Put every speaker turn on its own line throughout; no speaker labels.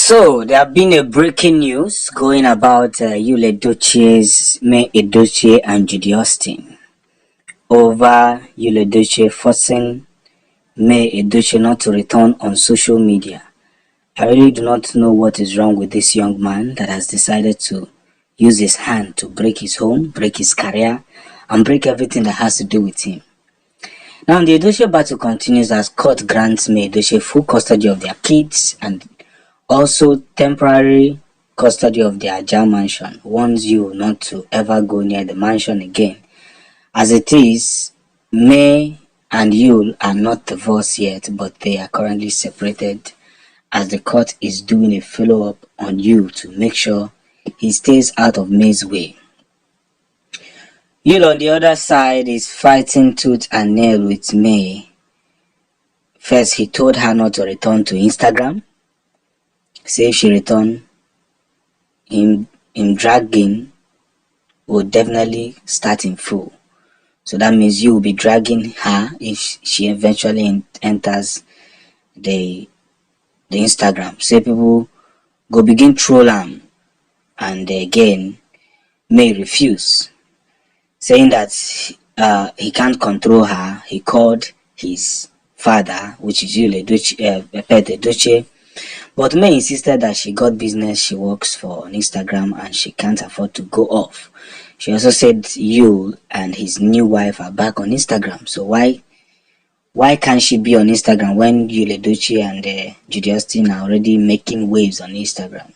So there have been a breaking news going about Edochie's May Edochie and Judy Austin over Edochie forcing May Edochie not to return on social media. I really do not know what is wrong with this young man that has decided to use his hand to break his home, break his career, and break everything that has to do with him. Now the Edochie battle continues as court grants May Edochie full custody of their kids and also temporary custody of the Ajah mansion, warns you not to ever go near the mansion again. As it is, May and Yul are not divorced yet, but they are currently separated as the court is doing a follow-up on Yul to make sure he stays out of May's way. Yul on the other side is fighting tooth and nail with May. First, he told her not to return to Instagram. Say if she return, him dragging will definitely start in full. So that means you will be dragging her if she eventually enters the Instagram. Say people go begin troll him, and again May refuse, saying that he can't control her. He called his father, which is Edochie, but May insisted that she got business she works for on Instagram and she can't afford to go off. She also said Yul and his new wife are back on Instagram. So why can't she be on Instagram when Yul Edochie and Judy Austin are already making waves on Instagram?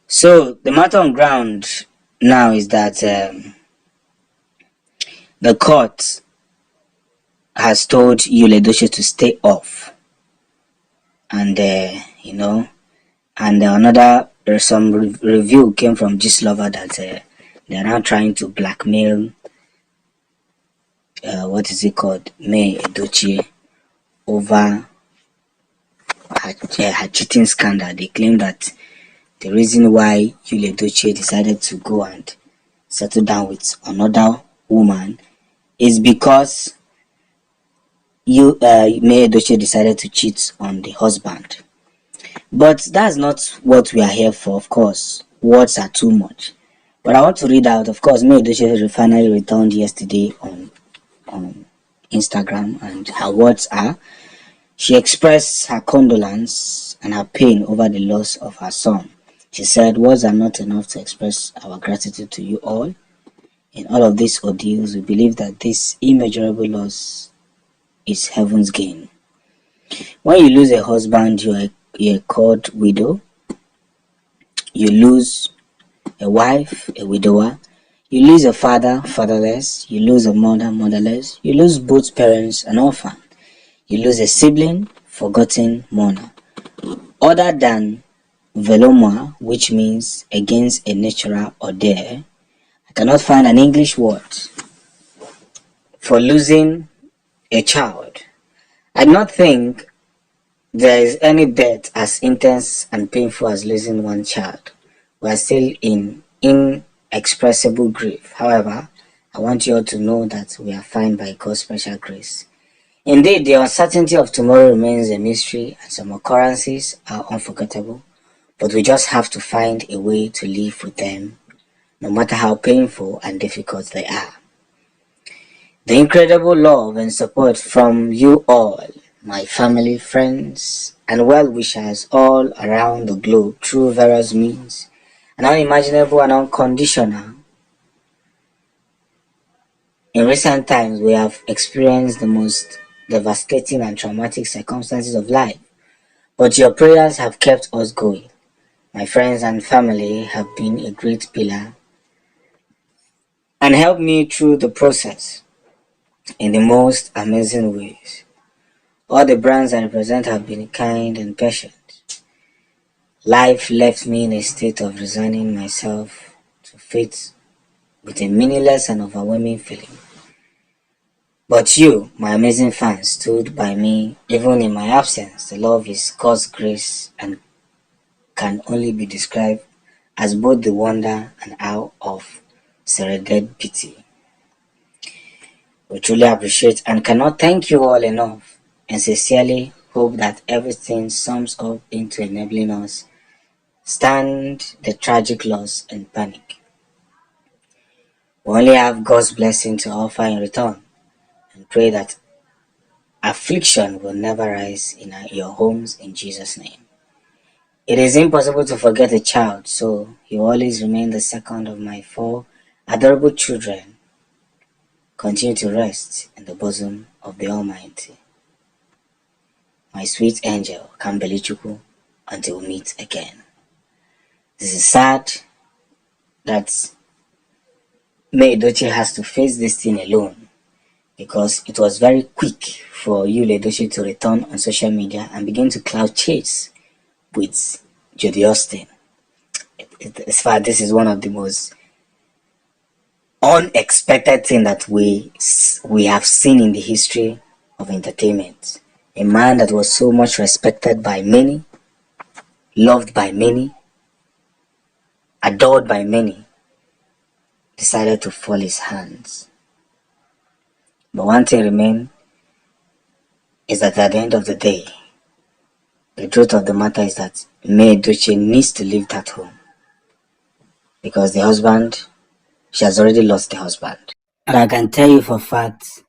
So the matter on ground now is that the court has told Yul Edochie to stay off. And some review came from Gistlover that they are now trying to blackmail May Edochie over her cheating scandal. They claim that the reason why Yul Edochie decided to go and settle down with another woman is because May Edochie decided to cheat on the husband. But that's not what we are here for, of course. Words are too much. But I want to read out, of course, May Edochie finally returned yesterday on Instagram, and her words are, she expressed her condolence and her pain over the loss of her son. She said, words are not enough to express our gratitude to you all. In all of these ordeals, we believe that this immeasurable loss is heaven's gain. When you lose a husband, you're called widow. You lose a wife, a widower. You lose a father, fatherless. You lose a mother, motherless. You lose both parents, an orphan. You lose a sibling, forgotten mourner. Other than veloma, which means against a natural order, I cannot find an English word for losing a child. I do not think there is any death as intense and painful as losing one child. We are still in inexpressible grief. However, I want you all to know that we are fine by God's special grace. Indeed, the uncertainty of tomorrow remains a mystery and some occurrences are unforgettable, but we just have to find a way to live with them, no matter how painful and difficult they are. The incredible love and support from you all, my family, friends, and well-wishers all around the globe through various means, and unimaginable and unconditional. In recent times, we have experienced the most devastating and traumatic circumstances of life, but your prayers have kept us going. My friends and family have been a great pillar and helped me through the process in the most amazing ways. All the brands I represent have been kind and patient. Life left me in a state of resigning myself to fate with a meaningless and overwhelming feeling. But you, my amazing fans, stood by me even in my absence. The love is God's grace and can only be described as both the wonder and awe of serendipity. We truly appreciate and cannot thank you all enough, and sincerely hope that everything sums up into enabling us stand the tragic loss and panic. We only have God's blessing to offer in return and pray that affliction will never rise in your homes in Jesus' name. It is impossible to forget a child, so he will always remain the second of my four adorable children. Continue to rest in the bosom of the Almighty. My sweet angel, Kambelichuku, until we meet again. This is sad that Edochie has to face this thing alone because it was very quick for Edochie to return on social media and begin to cloud chase with Jodie Austin. As far as this is one of the most unexpected thing that we have seen in the history of entertainment. A man that was so much respected by many, loved by many, adored by many, decided to fall his hands. But one thing remains is that at the end of the day, the truth of the matter is that Edochie needs to leave that home because the husband, she has already lost the husband. And I can tell you for a fact,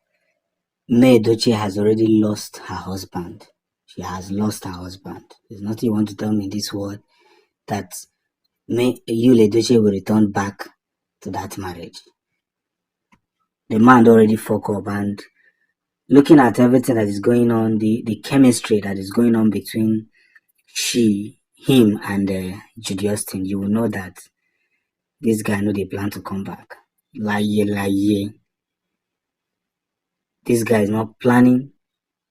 Edochie has already lost her husband. She has lost her husband. There's nothing you want to tell me in this world that Edochie will return back to that marriage. The man already fuck up, and looking at everything that is going on, the chemistry that is going on between him and Judy Austin, you will know that this guy know they plan to come back. Lie. This guy is not planning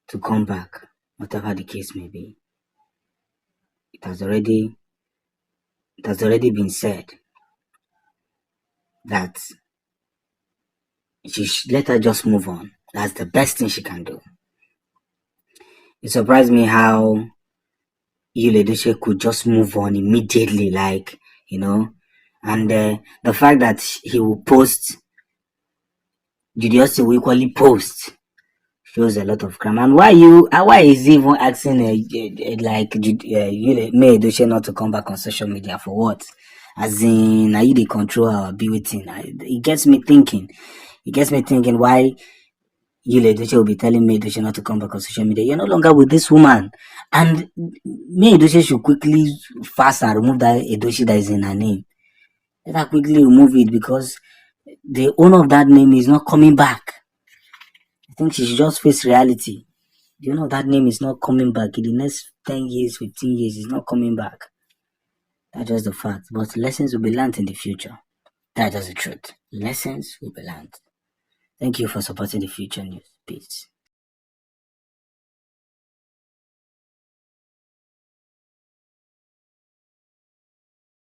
to come back, whatever the case may be. It has already been said that let her just move on. That's the best thing she can do. It surprised me how Edochie could just move on immediately, and the fact that he will post, Judy Austin will equally post, shows a lot of crime. And why is he even asking Edochie not to come back on social media for what? As in, are you the control our beauty? It gets me thinking why Edochie will be telling Edochie not to come back on social media. You're no longer with this woman. And Edochie should quickly fast and remove that Edochie that is in her name. Let her quickly remove it because the owner of that name is not coming back. I think she should just face reality. The owner of that name is not coming back. In the next 10 years, 15 years, he's not coming back. That's just the fact. But lessons will be learned in the future. That's just the truth. Lessons will be learned. Thank you for supporting the Future News. Peace.